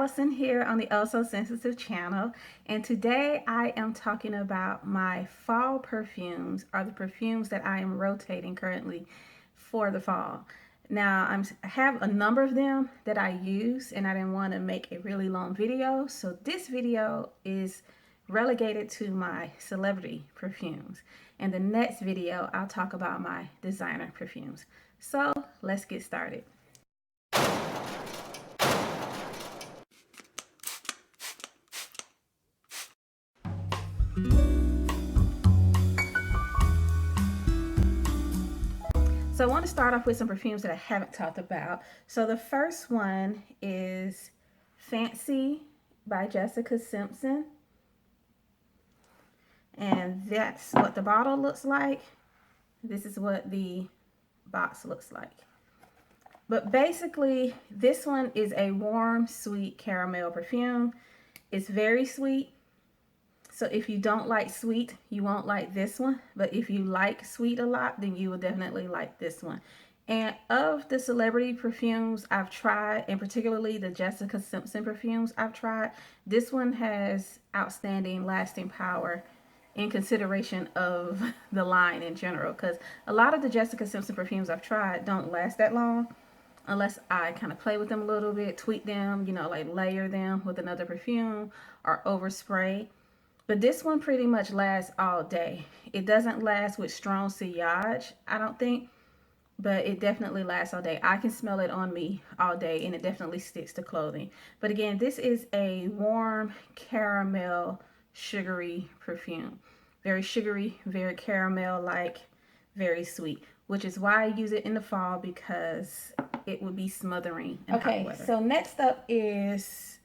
Allison here on the Oh So Sensitive channel, and today I am talking about my fall perfumes, or the perfumes that I am rotating currently for the fall. Now, I have a number of them that I use, and I didn't want to make a really long video, so this video is relegated to my celebrity perfumes. And the next video, I'll talk about my designer perfumes. So let's get started. So I want to start off with some perfumes that I haven't talked about. So the first one is Fancy by Jessica Simpson. And that's what the bottle looks like. This is what the box looks like. But basically, this one is a warm, sweet caramel perfume. It's very sweet. So if you don't like sweet, you won't like this one. But if you like sweet a lot, then you will definitely like this one. And of the celebrity perfumes I've tried, and particularly the Jessica Simpson perfumes I've tried, this one has outstanding lasting power in consideration of the line in general. Because a lot of the Jessica Simpson perfumes I've tried don't last that long unless I kind of play with them a little bit, tweak them, you know, like layer them with another perfume or overspray. But this one pretty much lasts all day. It doesn't last with strong sillage, I don't think, but it definitely lasts all day. I can smell it on me all day, and it definitely sticks to clothing. But again, this is a warm caramel sugary perfume. Very sugary, very caramel-like, very sweet, which is why I use it in the fall, because it would be smothering in hot weather. So next up is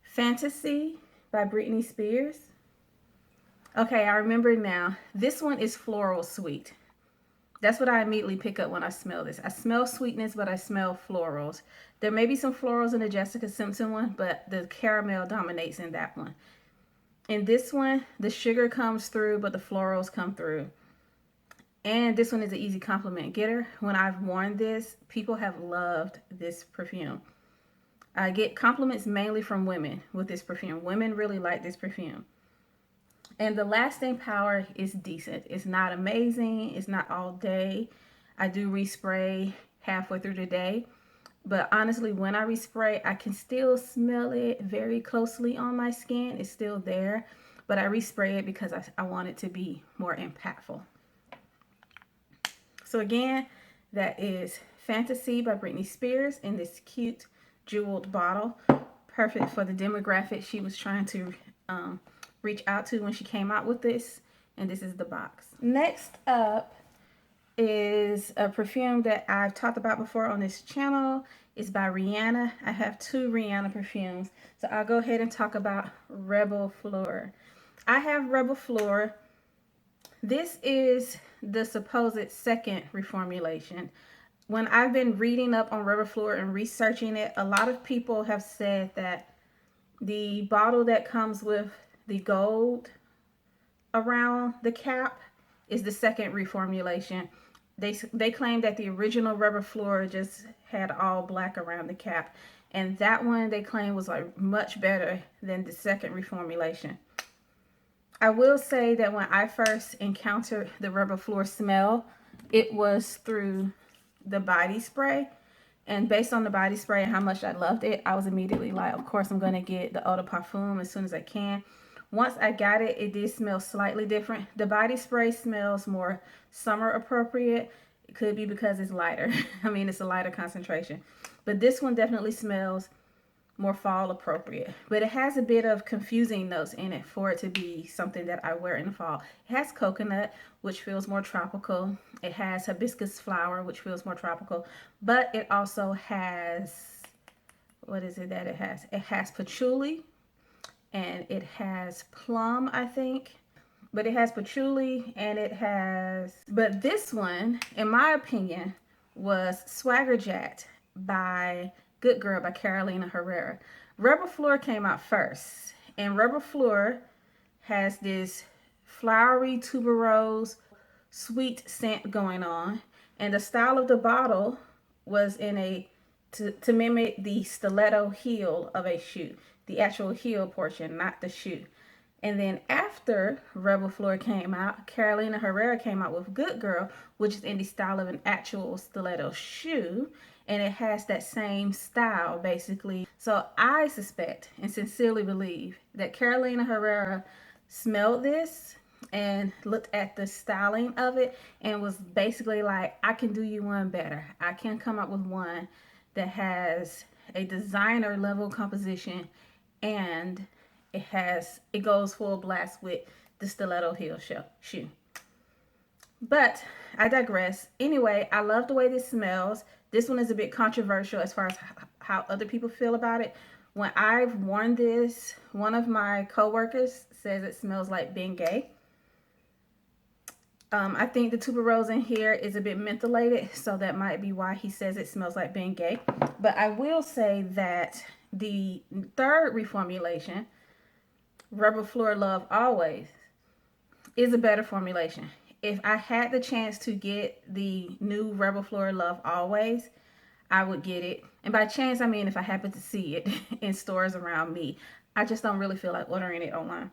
Fantasy by Britney Spears. Okay, I remember now. This one is floral sweet. That's what I immediately pick up when I smell this. I smell sweetness, but I smell florals. There may be some florals in the Jessica Simpson one, but the caramel dominates in that one. In this one, the sugar comes through, but the florals come through. And this one is an easy compliment getter. When I've worn this, people have loved this perfume. I get compliments mainly from women with this perfume. Women really like this perfume. And the lasting power is decent. It's not amazing. It's not all day. I do respray halfway through the day. But honestly, when I respray, I can still smell it very closely on my skin. It's still there. But I respray it because I want it to be more impactful. So again, that is Fantasy by Britney Spears in this cute jeweled bottle. Perfect for the demographic she was trying to reach out to when she came out with this. And this is the box. Next up is a perfume that I've talked about before on this channel. It's by Rihanna. I have two Rihanna perfumes. So I'll go ahead and talk about Reb'l Fleur. I have Reb'l Fleur. This is the supposed second reformulation. When I've been reading up on Reb'l Fleur and researching it, a lot of people have said that the bottle that comes with the gold around the cap is the second reformulation. They claim that the original Reb'l Fleur just had all black around the cap, and that one they claim was like much better than the second reformulation. I will say that when I first encountered the Reb'l Fleur smell, it was through the body spray. And based on the body spray and how much I loved it, I was immediately like, of course I'm going to get the Eau de Parfum as soon as I can. Once I got it, it did smell slightly different. The body spray smells more summer appropriate. It could be because it's lighter. I mean, it's a lighter concentration. But this one definitely smells more fall appropriate. But it has a bit of confusing notes in it for it to be something that I wear in the fall. It has coconut, which feels more tropical. It has hibiscus flower, which feels more tropical. But it also has, what is it that it has? It has patchouli. And it has plum, I think. But it has patchouli and it has... But this one, in my opinion, was Swagger Jacked by Good Girl by Carolina Herrera. Reb'l Fleur came out first. And Reb'l Fleur has this flowery tuberose sweet scent going on. And the style of the bottle was in a to mimic the stiletto heel of a shoe, the actual heel portion, not the shoe. And then after Reb'l Fleur came out, Carolina Herrera came out with Good Girl, which is in the style of an actual stiletto shoe. And it has that same style, basically. So I suspect and sincerely believe that Carolina Herrera smelled this and looked at the styling of it and was basically like, I can do you one better. I can come up with one that has a designer level composition, and it goes full blast with the stiletto heel shoe. But I digress. Anyway, I love the way this smells. This one is a bit controversial as far as how other people feel about it. When I've worn this, one of my coworkers says it smells like Bengay. I think the tuberose in here is a bit mentholated, so that might be why he says it smells like Bengay. But I will say that the third reformulation, Reb'l Fleur Love Always, is a better formulation. If I had the chance to get the new Reb'l Fleur Love Always, I would get it. And by chance, I mean if I happen to see it in stores around me. I just don't really feel like ordering it online.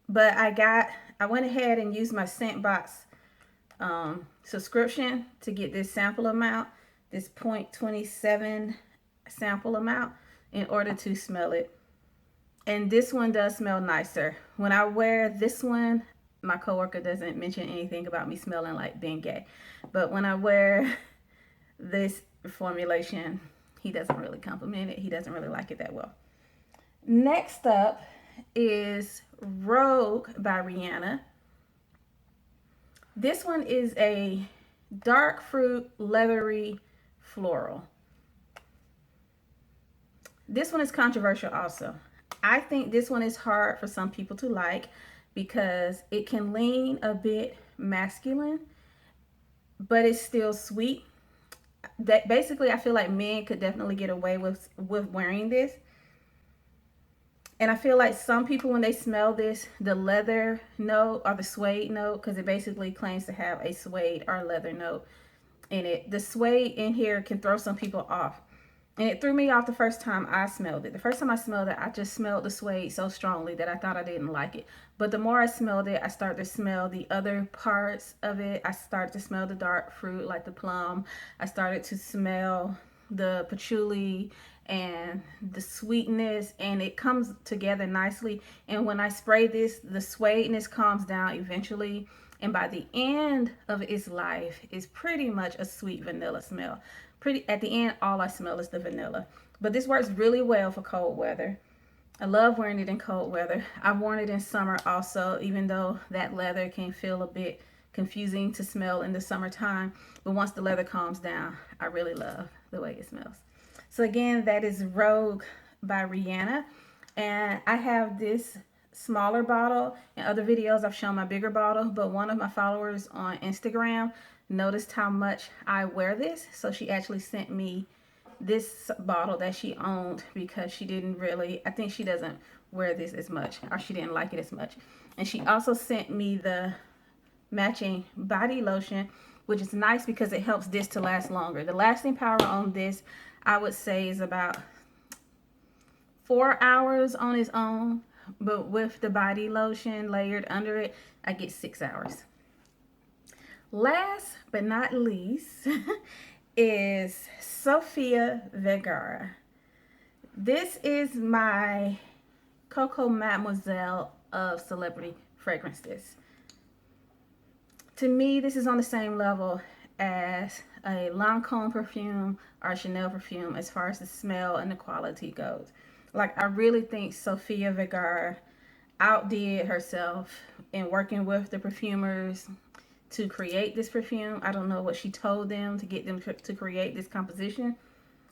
But I went ahead and used my scent box subscription to get this sample amount, this 0.27 sample amount, in order to smell it. And this one does smell nicer. When I wear this one, my coworker doesn't mention anything about me smelling like Bengay. But when I wear this formulation, he doesn't really compliment it. He doesn't really like it that well. Next up is Rogue by Rihanna. This one is a dark fruit, leathery, floral. This one is controversial also. I think this one is hard for some people to like because it can lean a bit masculine, but it's still sweet. That basically, I feel like men could definitely get away with wearing this. And I feel like some people, when they smell this, the leather note or the suede note, because it basically claims to have a suede or leather note in it. The suede in here can throw some people off. And it threw me off the first time I smelled it. The first time I smelled it, I just smelled the suede so strongly that I thought I didn't like it. But the more I smelled it, I started to smell the other parts of it. I started to smell the dark fruit, like the plum. I started to smell the patchouli and the sweetness, and it comes together nicely. And when I spray this, the suedeness calms down eventually. And by the end of its life, it's pretty much a sweet vanilla smell. At the end, all I smell is the vanilla. But this works really well for cold weather. I love wearing it in cold weather. I've worn it in summer also, even though that leather can feel a bit confusing to smell in the summertime. But once the leather calms down, I really love the way it smells. So again, that is Rogue by Rihanna. And I have this smaller bottle. In other videos, I've shown my bigger bottle. But one of my followers on Instagram noticed how much I wear this. So she actually sent me this bottle that she owned because she didn't really, I think she doesn't wear this as much, or she didn't like it as much. And she also sent me the matching body lotion, which is nice because it helps this to last longer. The lasting power on this, I would say, is about 4 hours on its own, but with the body lotion layered under it, I get 6 hours. Last but not least is Sofia Vergara. This is my Coco Mademoiselle of celebrity fragrances. To me, this is on the same level as a Lancôme perfume or Chanel perfume as far as the smell and the quality goes. Like, I really think Sofia Vergara outdid herself in working with the perfumers to create this perfume. I don't know what she told them to get them to create this composition,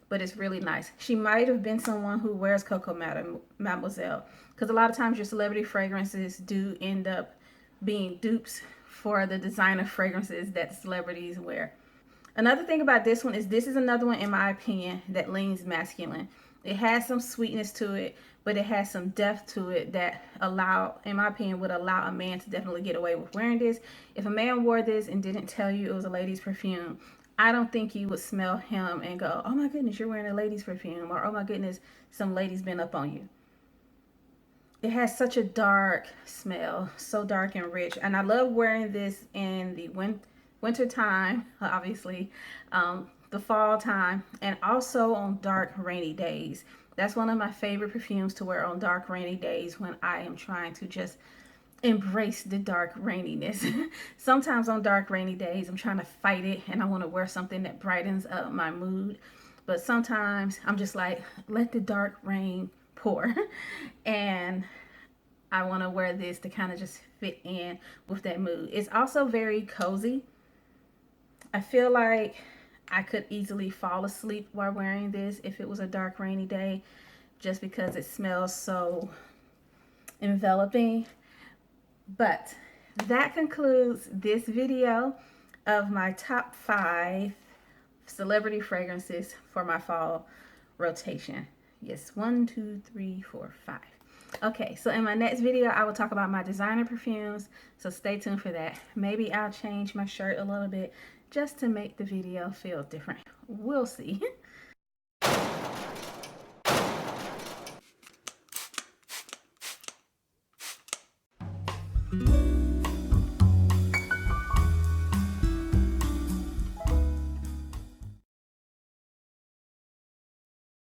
but it's really nice. She might have been someone who wears Coco Mademoiselle, because a lot of times your celebrity fragrances do end up being dupes for the designer fragrances that the celebrities wear. Another thing about this one is this is another one, in my opinion, that leans masculine. It has some sweetness to it, but it has some depth to it that in my opinion, would allow a man to definitely get away with wearing this. If a man wore this and didn't tell you it was a lady's perfume, I don't think you would smell him and go, oh my goodness, you're wearing a lady's perfume, or oh my goodness, some lady's been up on you. It has such a dark smell, so dark and rich. And I love wearing this in the winter time, obviously, the fall time, and also on dark, rainy days. That's one of my favorite perfumes to wear on dark, rainy days when I am trying to just embrace the dark raininess. Sometimes on dark, rainy days, I'm trying to fight it and I want to wear something that brightens up my mood. But sometimes I'm just like, let the dark rain pour. And I want to wear this to kind of just fit in with that mood. It's also very cozy. I feel like I could easily fall asleep while wearing this if it was a dark, rainy day, just because it smells so enveloping. But that concludes this video of my top 5 celebrity fragrances for my fall rotation. Yes, 1, 2, 3, 4, 5. Okay, so in my next video, I will talk about my designer perfumes, so stay tuned for that. Maybe I'll change my shirt a little bit just to make the video feel different. We'll see.